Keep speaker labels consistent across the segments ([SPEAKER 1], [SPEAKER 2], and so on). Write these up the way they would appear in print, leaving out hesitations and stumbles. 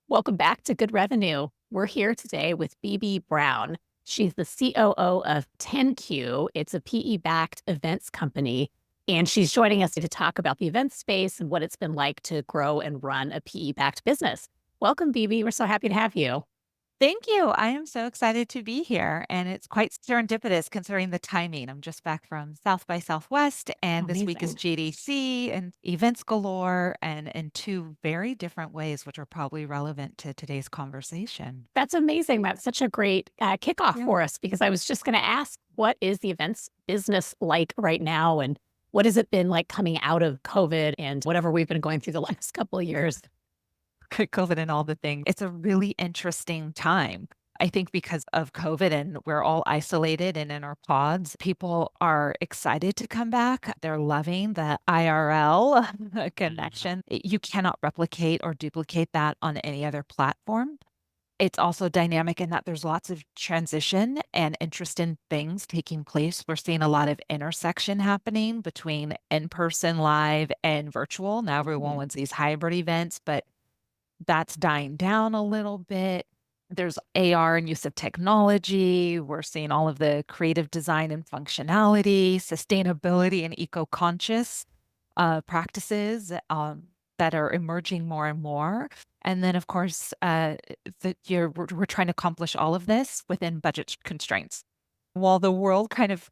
[SPEAKER 1] Welcome back to Good Revenue. We're here today with Bibi Brown. She's the COO of TENCUE. It's a PE-backed events company, and she's joining us to talk about the event space and what it's been like to grow and run a PE-backed business. Welcome, Bibi. We're so happy to have you.
[SPEAKER 2] Thank you. I am so excited to be here, and it's quite serendipitous considering the timing. I'm just back from South by Southwest,
[SPEAKER 1] Oh,
[SPEAKER 2] and this week is
[SPEAKER 1] amazing.
[SPEAKER 2] GDC and events galore, and in two very different ways, which are probably relevant to today's conversation.
[SPEAKER 1] That's amazing. That's such a great kickoff
[SPEAKER 2] Yeah.
[SPEAKER 1] for us because I was just going to ask, what is the events business like right now? And what has it been like coming out of COVID and whatever we've been going through the last couple of years?
[SPEAKER 2] COVID and all the things. It's a really interesting time. I think because of COVID and we're all isolated and in our pods, people are excited to come back. They're loving the IRL connection. You cannot replicate or duplicate that on any other platform. It's also dynamic in that there's lots of transition and interesting things taking place. We're seeing a lot of intersection happening between in person, live, and virtual. Now everyone
[SPEAKER 1] Mhm.
[SPEAKER 2] wants these hybrid events, but that's dying down a little bit. There's AR and use of technology. We're seeing all of the creative design and functionality, sustainability and eco-conscious practices that are emerging more and more. And then, of course, we're trying to accomplish all of this within budget constraints. While the world kind of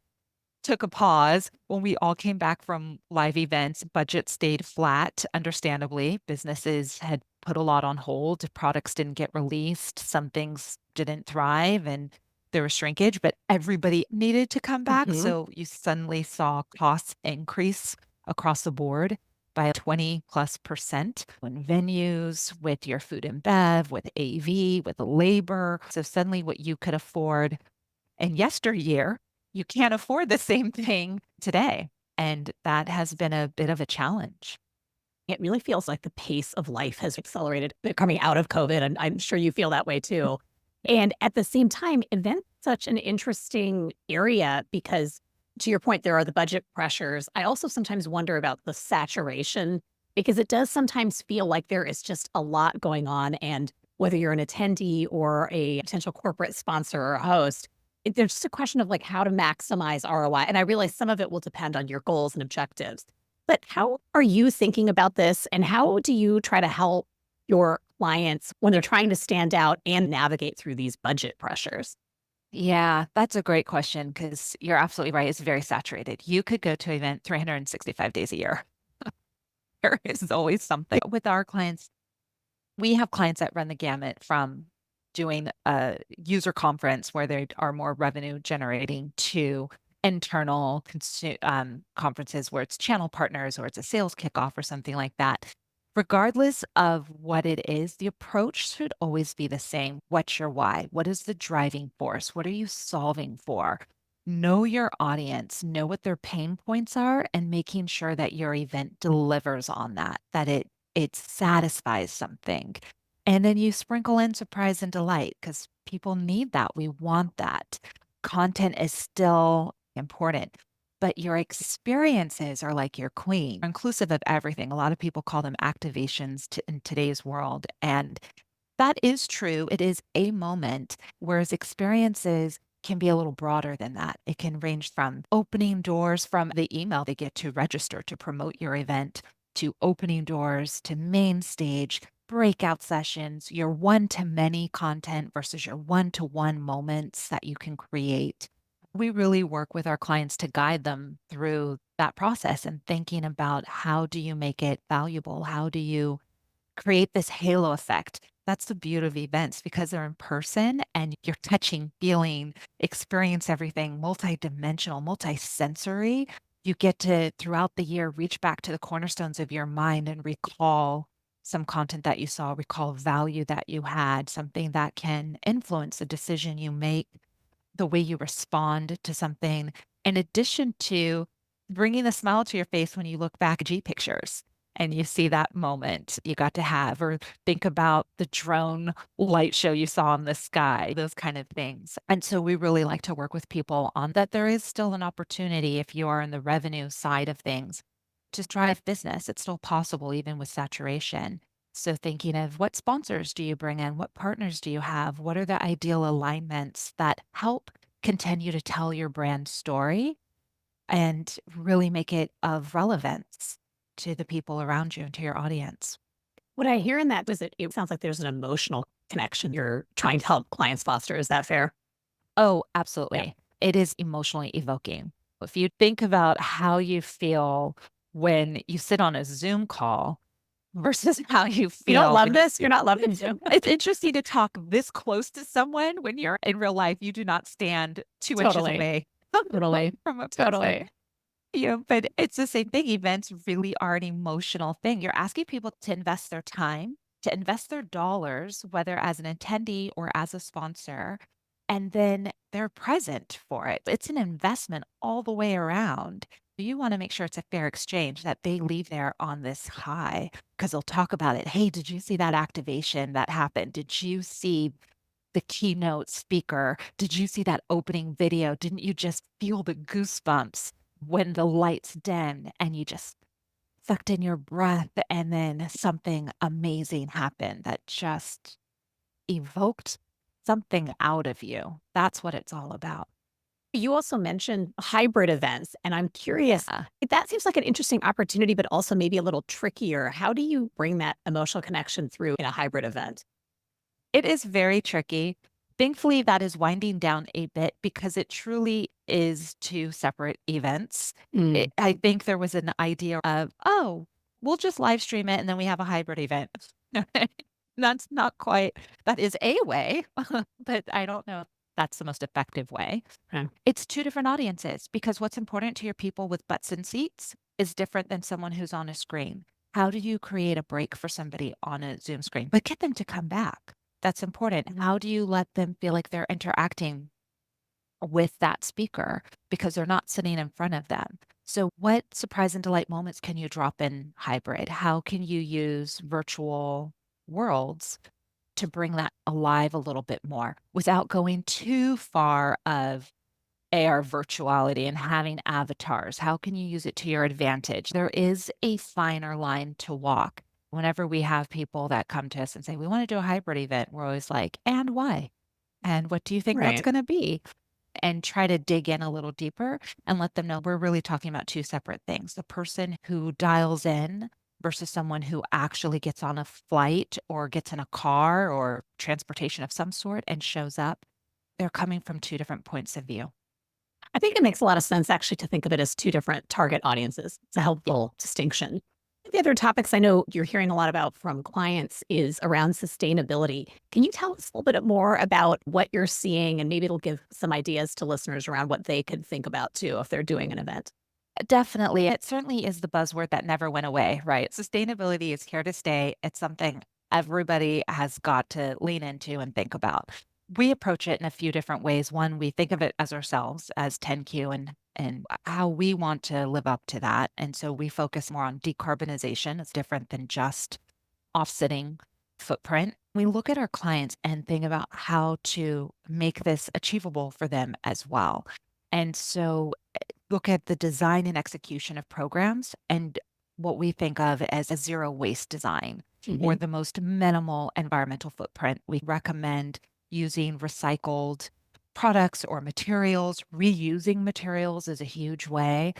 [SPEAKER 2] took a pause when we all came back from live events. Budget stayed flat, understandably. Businesses had put a lot on hold. Products didn't get released. Some things didn't thrive and there was shrinkage, but everybody needed to come back.
[SPEAKER 1] Mhm.
[SPEAKER 2] So you suddenly saw costs increase across the board by 20 plus percent when venues, with your food and bev, with AV, with labor. So suddenly what you could afford in yesteryear, you can't afford the same thing today, and that has been a bit of a challenge.
[SPEAKER 1] It really feels like the pace of life has accelerated coming out of COVID, and I'm sure you feel that way too. And at the same time, events such an interesting area because to your point, there are the budget pressures. I also sometimes wonder about the saturation because it does sometimes feel like there is just a lot going on. And whether you're an attendee or a potential corporate sponsor or a host, there's just a question of like how to maximize ROI. And I realize some of it will depend on your goals and objectives. But how are you thinking about this, and how do you try to help your clients when they're trying to stand out and navigate through these budget pressures?
[SPEAKER 2] Yeah, that's a great question because you're absolutely right, it's very saturated. You could go to an event 365 days a year. There is always something. With our clients, we have clients that run the gamut from doing a user conference where they are more revenue generating to internal conferences where it's channel partners or it's a sales kickoff or something like that. Regardless of what it is, the approach should always be the same. What's your why? What is the driving force? What are you solving for? Know your audience, know what their pain points are, and making sure that your event delivers on that, that it satisfies something. And then you sprinkle in surprise and delight because people need that. We want that. Content is still important, but your experiences are like your queen, inclusive of everything. A lot of people call them activations in today's world. And that is true. It is a moment, whereas experiences can be a little broader than that. It can range from opening doors from the email they get to register to promote your event, to opening doors to main stage, breakout sessions, your one to many content versus your one to one moments that you can create. We really work with our clients to guide them through that process and thinking about how do you make it valuable? How do you create this halo effect? That's the beauty of events because they're in person and you're touching, feeling, experience everything multidimensional, multisensory. You get to, throughout the year, reach back to the cornerstones of your mind and recall some content that you saw, recall value that you had, something that can influence the decision you make, the way you respond to something, in addition to bringing a smile to your face when you look back at G pictures and you see that moment you got to have, or think about the drone light show you saw in the sky, those kind of things. And so we really like to work with people on that. There is still an opportunity if you are in the revenue side of things to drive business. It's still possible, even with saturation. So thinking of what sponsors do you bring in? What partners do you have? What are the ideal alignments that help continue to tell your brand story and really make it of relevance to the people around you and to your audience?
[SPEAKER 1] What I hear in that is it sounds like there's an emotional connection you're trying to help clients foster. Is that fair?
[SPEAKER 2] Oh,
[SPEAKER 1] Yeah.
[SPEAKER 2] absolutely. It is emotionally evoking. If you think about how you feel when you sit on a Zoom call versus how you
[SPEAKER 1] You don't
[SPEAKER 2] feel
[SPEAKER 1] love
[SPEAKER 2] when
[SPEAKER 1] this? You're not loving Zoom?
[SPEAKER 2] it's interesting to talk this close to someone when you're in real life, you do not stand 2 inches
[SPEAKER 1] Totally.
[SPEAKER 2] away
[SPEAKER 1] Totally.
[SPEAKER 2] from a person.
[SPEAKER 1] Totally.
[SPEAKER 2] But it's the same thing. Events really are an emotional thing. You're asking people to invest their time, to invest their dollars, whether as an attendee or as a sponsor, and then they're present for it. It's an investment all the way around. You want to make sure it's a fair exchange, that they leave there on this high because they'll talk about it. Hey, did you see that activation that happened? Did you see the keynote speaker? Did you see that opening video? Didn't you just feel the goosebumps when the lights dim and you just sucked in your breath and then something amazing happened that just evoked something out of you? That's what it's all about.
[SPEAKER 1] You also mentioned hybrid events, and I'm curious,
[SPEAKER 2] Yeah.
[SPEAKER 1] that seems like an interesting opportunity, but also maybe a little trickier. How do you bring that emotional connection through in a hybrid event?
[SPEAKER 2] It is very tricky. Thankfully, that is winding down a bit because it truly is two separate events.
[SPEAKER 1] Mm,
[SPEAKER 2] I think there was an idea of, oh, we'll just live stream it and then we have a hybrid event. That's not quite, that is a way, but I don't know if that's the most effective way.
[SPEAKER 1] okay.
[SPEAKER 2] It's two different audiences because what's important to your people with butts and seats is different than someone who's on a screen. How do you create a break for somebody on a Zoom screen, but get them to come back? That's important. How do you let them feel like they're interacting with that speaker because they're not sitting in front of them? So, what surprise and delight moments can you drop in hybrid? How can you use virtual worlds to bring that alive a little bit more without going too far of AR virtuality and having avatars? How can you use it to your advantage? There is a finer line to walk. Whenever we have people that come to us and say, we want to do a hybrid event, we're always like, and why? And what do you think that's
[SPEAKER 1] Right.
[SPEAKER 2] going to be? And try to dig in a little deeper and let them know we're really talking about two separate things. The person who dials in versus someone who actually gets on a flight or gets in a car or transportation of some sort and shows up, they're coming from two different points of view.
[SPEAKER 1] I think it makes a lot of sense actually to think of it as two different target audiences. It's a helpful distinction. The other topics I know you're hearing a lot about from clients is around sustainability. Can you tell us a little bit more about what you're seeing? And maybe it'll give some ideas to listeners around what they could think about too if they're doing an event.
[SPEAKER 2] Definitely. It certainly is the buzzword that never went away, right? Sustainability is here to stay. It's something everybody has got to lean into and think about. We approach it in a few different ways. One, we think of it as ourselves, as TenCue, and how we want to live up to that. And so we focus more on decarbonization. It's different than just offsetting footprint. We look at our clients and think about how to make this achievable for them as well. And so look at the design and execution of programs and what we think of as a zero waste design or
[SPEAKER 1] Mhm.
[SPEAKER 2] the most minimal environmental footprint. We recommend using recycled products or materials. Reusing materials is a huge way.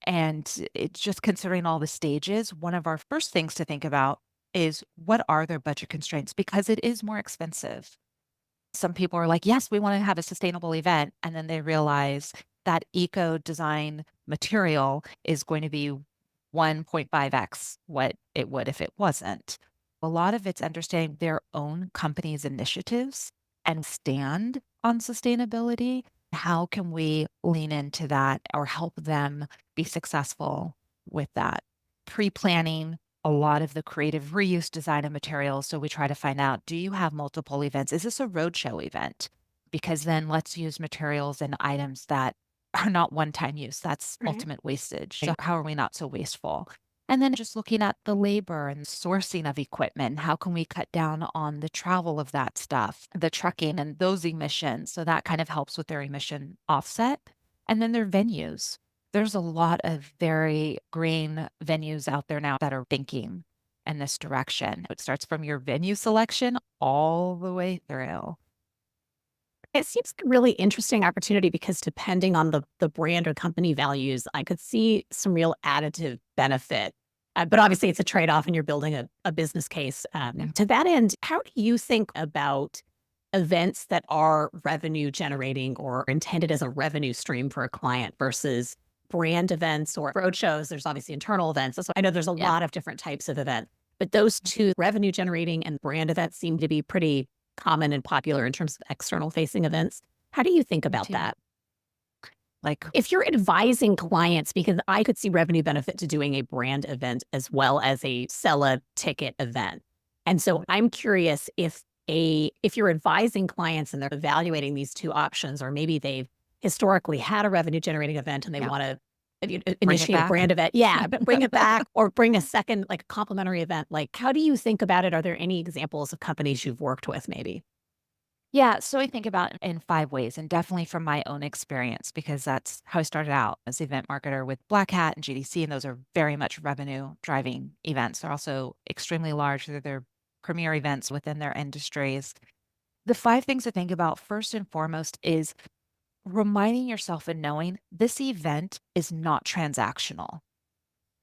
[SPEAKER 2] And it's just considering all the stages. One of our first things to think about is what are their budget constraints? Because it is more expensive. Some people are like, yes, we want to have a sustainable event. And then they realize that eco design material is going to be 1.5x what it would if it wasn't. A lot of it's understanding their own company's initiatives and stand on sustainability. How can we lean into that or help them be successful with that? Pre planning a lot of the creative reuse design of materials. So we try to find out, do you have multiple events? Is this a roadshow event? Because then let's use materials and items that are not one time use. That's
[SPEAKER 1] Right.
[SPEAKER 2] ultimate wastage. So how are we not so wasteful? And then just looking at the labor and sourcing of equipment. How can we cut down on the travel of that stuff, the trucking and those emissions? So that kind of helps with their emission offset. And then their venues. There's a lot of very green venues out there now that are thinking in this direction. It starts from your venue selection all the way through.
[SPEAKER 1] It seems like a really interesting opportunity because depending on the brand or company values, I could see some real additive benefit. But obviously, it's a trade-off and you're building a business case.
[SPEAKER 2] Yeah.
[SPEAKER 1] To that end, how do you think about events that are revenue generating or intended as a revenue stream for a client versus brand events or roadshows? There's obviously internal events. So I know there's a
[SPEAKER 2] Yeah.
[SPEAKER 1] lot of different types of events, but those two revenue generating and brand events seem to be pretty common and popular in terms of external facing events. How do you think
[SPEAKER 2] Me
[SPEAKER 1] about
[SPEAKER 2] too.
[SPEAKER 1] that?
[SPEAKER 2] Like,
[SPEAKER 1] If you're advising clients, because I could see revenue benefit to doing a brand event as well as a sell a ticket event. And so I'm curious if you're advising clients and they're evaluating these two options, or maybe they've historically had a revenue generating event and they
[SPEAKER 2] yeah,
[SPEAKER 1] want to
[SPEAKER 2] bring it
[SPEAKER 1] initiate a
[SPEAKER 2] back.
[SPEAKER 1] brand event. Yeah, but bring it back or bring a second, like a complimentary event. Like, how do you think about it? Are there any examples of companies you've worked with maybe?
[SPEAKER 2] Yeah, so I think about it in 5 ways, and definitely from my own experience, because that's how I started out as an event marketer with Black Hat and GDC, and those are very much revenue driving events. They're also extremely large. They're premier events within their industries. The 5 things to think about first and foremost is reminding yourself and knowing this event is not transactional.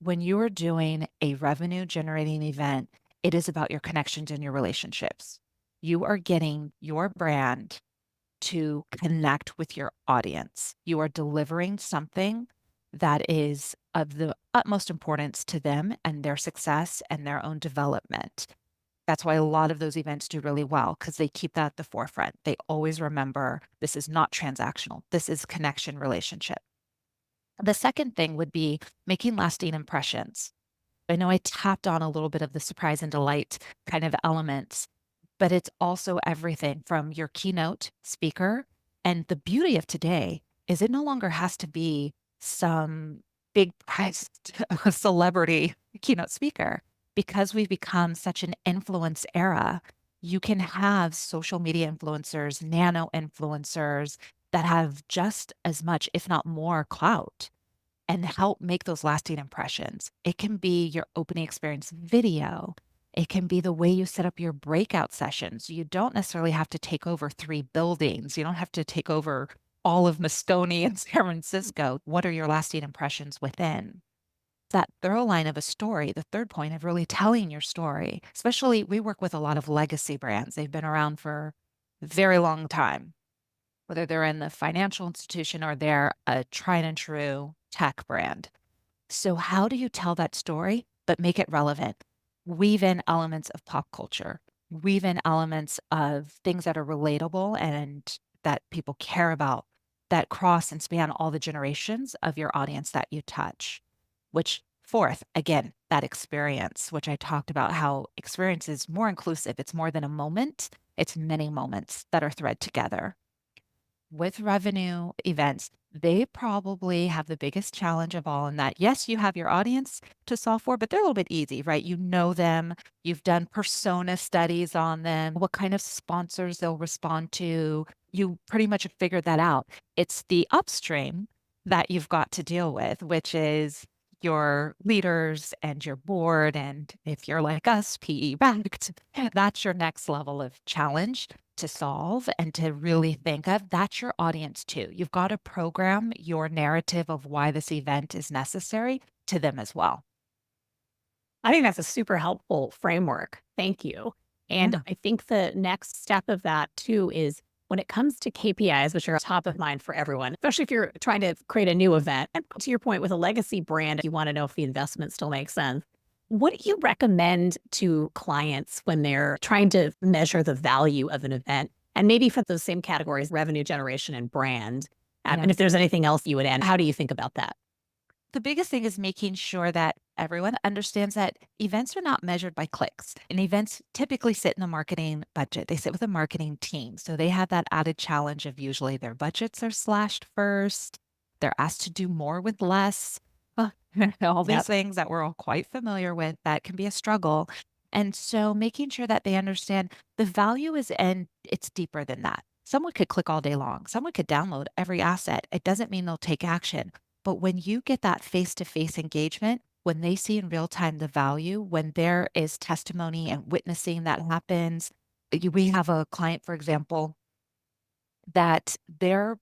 [SPEAKER 2] When you are doing a revenue generating event, it is about your connections and your relationships. You are getting your brand to connect with your audience. You are delivering something that is of the utmost importance to them and their success and their own development. That's why a lot of those events do really well because they keep that at the forefront. They always remember this is not transactional, this is connection relationship. The second thing would be making lasting impressions. I know I tapped on a little bit of the surprise and delight kind of elements, but it's also everything from your keynote speaker. And the beauty of today is it no longer has to be some big priced celebrity keynote speaker. Because we've become such an influence era, you can have social media influencers, nano influencers that have just as much, if not more, clout and help make those lasting impressions. It can be your opening experience video. It can be the way you set up your breakout sessions. You don't necessarily have to take over 3 buildings. You don't have to take over all of Moscone and San Francisco. What are your lasting impressions within? That thorough line of a story, the third point of really telling your story. Especially, we work with a lot of legacy brands. They've been around for a very long time, whether they're in the financial institution or they're a tried and true tech brand. So, how do you tell that story, but make it relevant? Weave in elements of pop culture, weave in elements of things that are relatable and that people care about, that cross and span all the generations of your audience that you touch. Which, fourth, again, that experience, which I talked about how experience is more inclusive. It's more than a moment, it's many moments that are thread together. With revenue events, they probably have the biggest challenge of all in that, yes, you have your audience to solve for, but they're a little bit easy, right? You know them, you've done persona studies on them, what kind of sponsors they'll respond to. You pretty much have figured that out. It's the upstream that you've got to deal with, which is your leaders and your board. And if you're like us, PE backed, that's your next level of challenge to solve and to really think of. That's your audience too. You've got to program your narrative of why this event is necessary to them as well.
[SPEAKER 1] I think that's a super helpful framework. Thank you. And
[SPEAKER 2] Yeah.
[SPEAKER 1] I think the next step of that too is when it comes to KPIs, which are top of mind for everyone, especially if you're trying to create a new event. And to your point, with a legacy brand, you want to know if the investment still makes sense. What do you recommend to clients when they're trying to measure the value of an event? And maybe for those same categories, revenue generation and brand.
[SPEAKER 2] Yeah.
[SPEAKER 1] And if there's anything else you would add, how do you think about that?
[SPEAKER 2] The biggest thing is making sure that everyone understands that events are not measured by clicks, and events typically sit in the marketing budget. They sit with a marketing team. So they have that added challenge of usually their budgets are slashed first. They're asked to do more with less. uh, all these
[SPEAKER 1] Yep.
[SPEAKER 2] things that we're all quite familiar with that can be a struggle. And so making sure that they understand the value is and it's deeper than that. Someone could click all day long. Someone could download every asset. It doesn't mean they'll take action. But when you get that face to face engagement, when they see in real time the value, when there is testimony and witnessing that happens. We have a client, for example, that their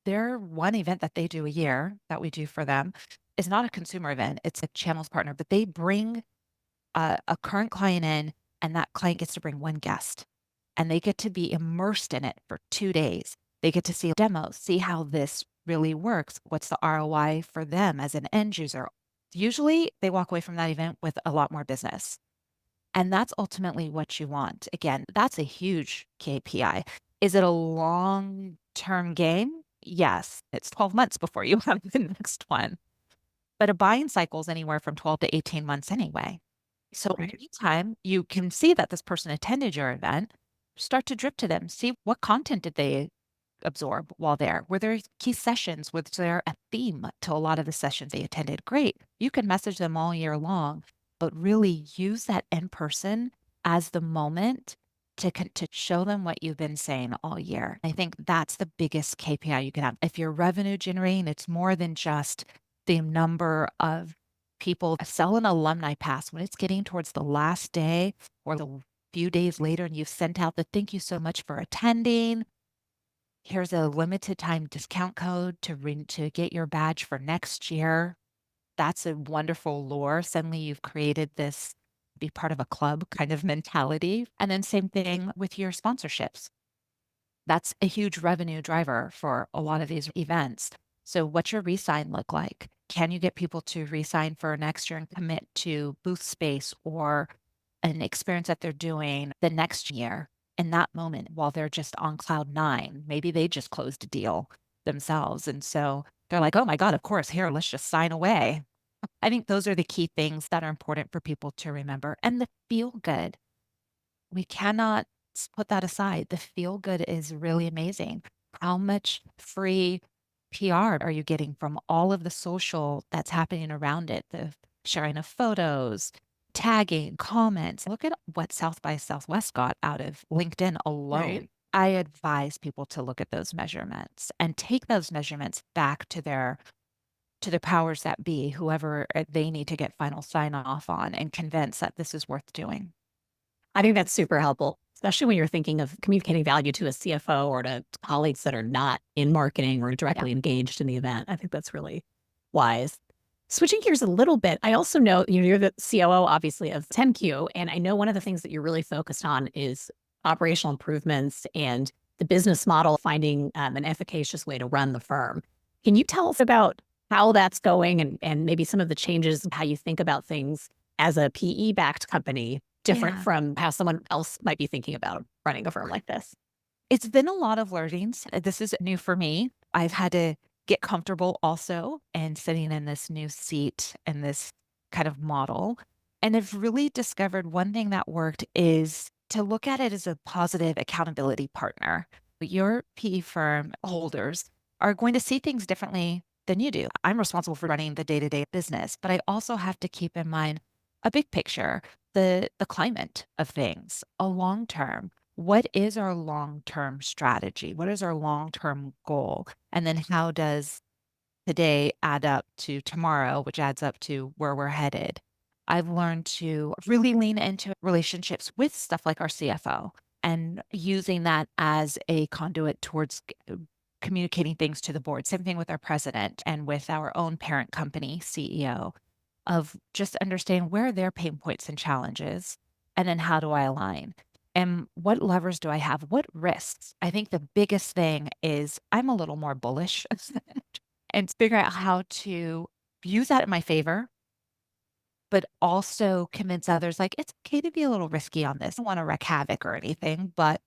[SPEAKER 2] one event that they do a year that we do for them is not a consumer event, it's a channels partner, but they bring a current client in, and that client gets to bring one guest, and they get to be immersed in it for 2 days. They get to see demos, see how this really works. What's the ROI for them as an end user? Usually, they walk away from that event with a lot more business, and that's ultimately what you want. Again, that's a huge KPI. Is it a long-term game? Yes. It's 12 months before you have the next one, but a buying cycle is anywhere from 12 to 18 months anyway. So
[SPEAKER 1] Right.
[SPEAKER 2] anytime you can see that this person attended your event, start to drip to them. See what content did they absorb while there? Were there key sessions? Was there a theme to a lot of the sessions they attended? Great. You can message them all year long, but really use that in person as the moment to show them what you've been saying all year. I think that's the biggest KPI you can have. If you're revenue generating, it's more than just the number of people sell an alumni pass when it's getting towards the last day or the few days later and you've sent out the thank you so much for attending. Here's a limited time discount code to get your badge for next year. That's a wonderful lure. Suddenly you've created this be part of a club kind of mentality. And then same thing with your sponsorships. That's a huge revenue driver for a lot of these events. So what's your re-sign look like? Can you get people to re-sign for next year and commit to booth space or an experience that they're doing the next year in that moment while they're just on cloud nine? Maybe they just closed a deal themselves. And so they're like, oh my God, of course, here, let's just sign away. I think those are the key things that are important for people to remember. And the feel good. We cannot put that aside. The feel good is really amazing. How much free PR are you getting from all of the social that's happening around it? The sharing of photos, tagging, comments. Look at what South by Southwest got out of LinkedIn
[SPEAKER 1] Right.
[SPEAKER 2] alone. I advise people to look at those measurements and take those measurements back to the powers that be, whoever they need to get final sign off on and convince that this is worth doing.
[SPEAKER 1] I think that's super helpful, especially when you're thinking of communicating value to a CFO or to colleagues that are not in marketing or
[SPEAKER 2] Yeah.
[SPEAKER 1] directly engaged in the event. I think that's really wise. Switching gears a little bit, I also know you're the COO, obviously, of TenCue, and I know one of the things that you're really focused on is operational improvements and the business model, finding an efficacious way to run the firm. Can you tell us about how that's going and maybe some of the changes in how you think about things as a PE-backed company, different
[SPEAKER 2] Yeah.
[SPEAKER 1] from how someone else might be thinking about running a firm like this?
[SPEAKER 2] It's been a lot of learnings. This is new for me. I've had to get comfortable also and sitting in this new seat and this kind of model. And I've really discovered one thing that worked is to look at it as a positive accountability partner. Your PE firm holders are going to see things differently than you do. I'm responsible for running the day-to-day business, but I also have to keep in mind a big picture, the climate of things, a long term. What is our long-term strategy? What is our long-term goal? And then how does today add up to tomorrow, which adds up to where we're headed? I've learned to really lean into relationships with stuff like our CFO and using that as a conduit towards communicating things to the board. Same thing with our president and with our own parent company, CEO, of just understanding where are their pain points and challenges, and then how do I align? And what levers do I have? What risks? I think the biggest thing is I'm a little more bullish and figure out how to use that in my favor, but also convince others like it's okay to be a little risky on this. I don't want to wreak havoc or anything, but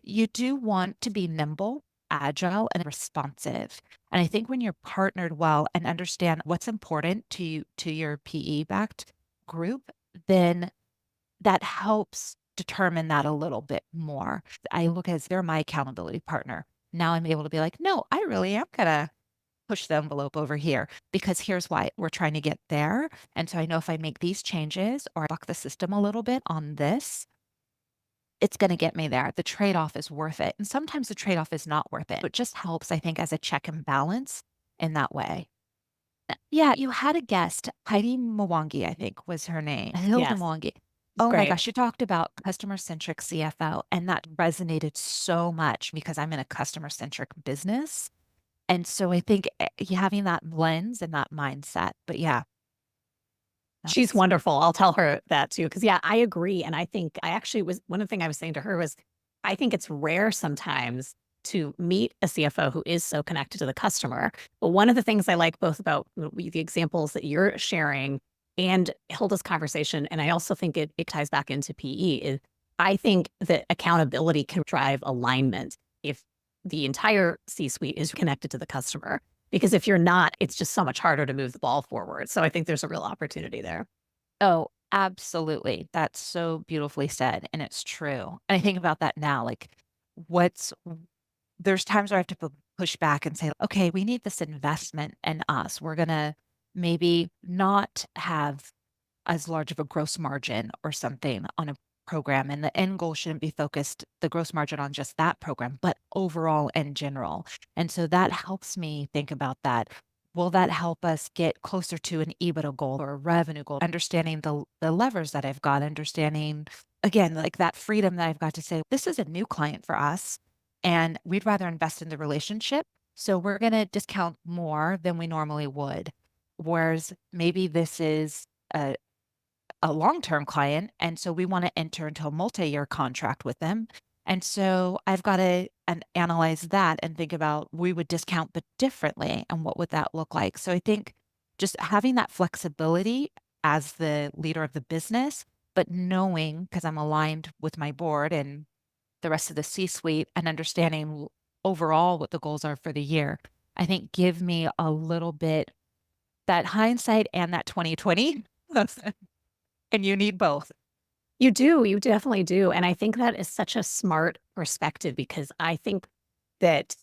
[SPEAKER 2] you do want to be nimble, agile, and responsive. And I think when you're partnered well and understand what's important to you, to your PE-backed group, then that helps determine that a little bit more. I look as they're my accountability partner. Now I'm able to be like, no, I really am gonna push the envelope over here because here's why we're trying to get there. And so I know if I make these changes or buck the system a little bit on this, it's going to get me there. The trade-off is worth it. And sometimes the trade-off is not worth it. It just helps, I think, as a check and balance in that way. Yeah, you had a guest, Heidi Mwangi, I think was her name, Hilda
[SPEAKER 1] Yes.
[SPEAKER 2] Mwangi. Oh my
[SPEAKER 1] Great.
[SPEAKER 2] gosh, she talked about customer-centric CFO, and that resonated so much because I'm in a customer-centric business. And so I think having that lens and that mindset, but yeah,
[SPEAKER 1] She's
[SPEAKER 2] that's
[SPEAKER 1] wonderful. I'll tell her that too. Cause yeah, I agree. And I think I actually was one of the things I was saying to her was I think it's rare sometimes to meet a CFO who is so connected to the customer. But one of the things I like both about the examples that you're sharing and Hilda's conversation, and I also think it ties back into PE, is I think that accountability can drive alignment if the entire C suite is connected to the customer. Because if you're not, it's just so much harder to move the ball forward. So I think there's a real opportunity there.
[SPEAKER 2] oh, absolutely. That's so beautifully said, and it's true. And I think about that now, like what's there's times where I have to push back and say, okay, we need this investment in us. We're gonna maybe not have as large of a gross margin or something on a program. And the end goal shouldn't be focused the gross margin on just that program, but overall in general. And so that helps me think about that. Will that help us get closer to an EBITDA goal or a revenue goal? Understanding the levers that I've got, understanding again, like that freedom that I've got to say, this is a new client for us, and we'd rather invest in the relationship. So we're going to discount more than we normally would. Whereas maybe this is a long-term client, and so we wanna enter into a multi-year contract with them. And so I've gotta analyze that and think about we would discount, but differently, and what would that look like? So I think just having that flexibility as the leader of the business, but knowing, because 'cause I'm aligned with my board and the rest of the C-suite and understanding overall what the goals are for the year, I think give me a little bit that hindsight and that 2020. And you need both.
[SPEAKER 1] You do, you definitely do. And I think that is such a smart perspective because I think that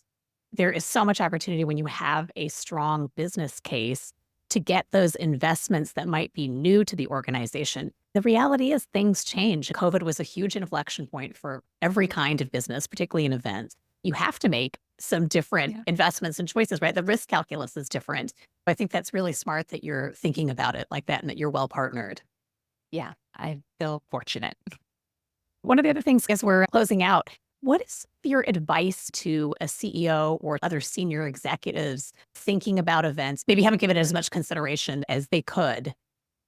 [SPEAKER 1] there is so much opportunity when you have a strong business case to get those investments that might be new to the organization. The reality is things change. COVID was a huge inflection point for every kind of business, particularly in events. You have to make some different
[SPEAKER 2] Yeah.
[SPEAKER 1] investments and choices, right? The risk calculus is different. I think that's really smart that you're thinking about it like that and that you're well partnered.
[SPEAKER 2] Yeah, I feel fortunate.
[SPEAKER 1] One of the other things as we're closing out, what is your advice to a CEO or other senior executives thinking about events, maybe haven't given it as much consideration as they could?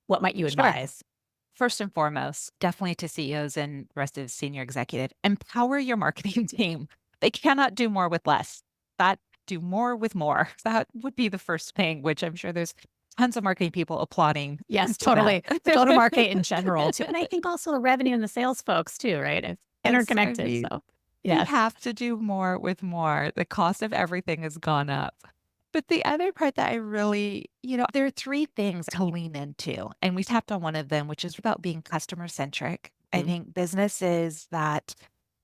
[SPEAKER 1] What might you
[SPEAKER 2] Sure.
[SPEAKER 1] advise?
[SPEAKER 2] First and foremost, definitely to CEOs and rest of senior executive, empower your marketing team. They cannot do more with less. That do more with more. That would be the first thing, which I'm sure there's tons of marketing people applauding
[SPEAKER 1] Yes,
[SPEAKER 2] to that.
[SPEAKER 1] totally. The go-to-market in general too. And I think also the revenue and the sales folks too, right? It's
[SPEAKER 2] Yes, I
[SPEAKER 1] interconnected.
[SPEAKER 2] mean,
[SPEAKER 1] So
[SPEAKER 2] we
[SPEAKER 1] yes.
[SPEAKER 2] have to do more with more. The cost of everything has gone up. But the other part that I really, there are three things to lean into, and we tapped on one of them, which is about being customer centric. I
[SPEAKER 1] Mhm.
[SPEAKER 2] think businesses that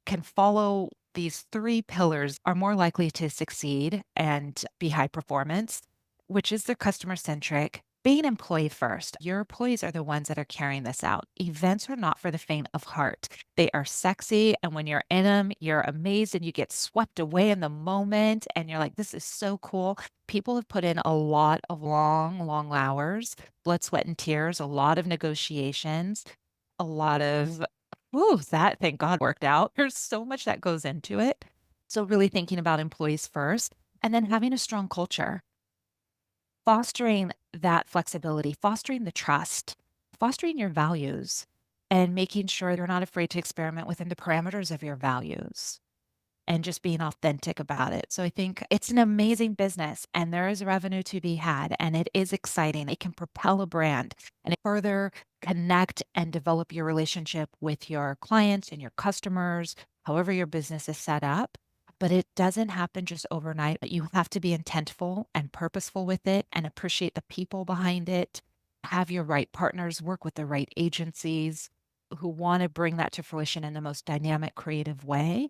[SPEAKER 2] can follow these three pillars are more likely to succeed and be high performance, which is their customer centric. Being employee first. Your employees are the ones that are carrying this out. Events are not for the faint of heart. They are sexy. And when you're in them, you're amazed and you get swept away in the moment. And you're like, this is so cool. People have put in a lot of long, long hours, blood, sweat, and tears, a lot of negotiations, a lot of, ooh, that thank God worked out. There's so much that goes into it. So, really thinking about employees first and then having a strong culture, fostering that flexibility, fostering the trust, fostering your values, and making sure you're not afraid to experiment within the parameters of your values and just being authentic about it. So I think it's an amazing business and there is revenue to be had and it is exciting. It can propel a brand and further connect and develop your relationship with your clients and your customers, however your business is set up. But it doesn't happen just overnight. You have to be intentful and purposeful with it and appreciate the people behind it. Have your right partners, work with the right agencies who want to bring that to fruition in the most dynamic, creative way.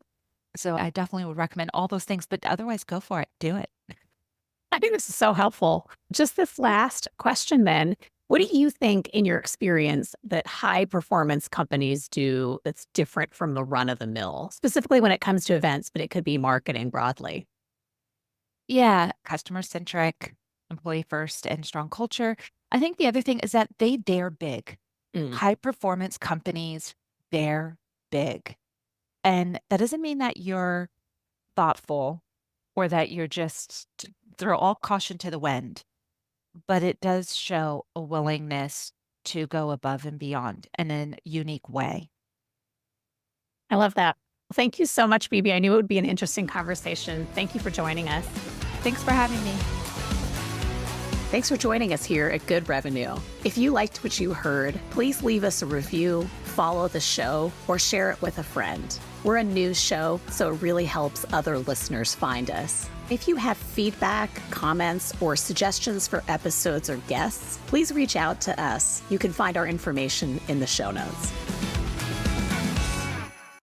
[SPEAKER 2] So I definitely would recommend all those things, but otherwise go for it. Do it.
[SPEAKER 1] I think this is so helpful. Just this last question then. What do you think in your experience that high performance companies do that's different from the run of the mill, specifically when it comes to events, but it could be marketing broadly?
[SPEAKER 2] Yeah, customer centric, employee first and strong culture. I think the other thing is that they dare big.
[SPEAKER 1] Mm.
[SPEAKER 2] High performance companies dare big. And that doesn't mean that you're thoughtful or that you're just throw all caution to the wind, but it does show a willingness to go above and beyond in a unique way.
[SPEAKER 1] I love that. Thank you so much, Bibi. I knew it would be an interesting conversation. Thank you for joining us.
[SPEAKER 2] Thanks for having me.
[SPEAKER 1] Thanks for joining us here at Good Revenue. If you liked what you heard, please leave us a review, follow the show, or share it with a friend. We're a news show, so it really helps other listeners find us. If you have feedback, comments, or suggestions for episodes or guests, please reach out to us. You can find our information in the show notes.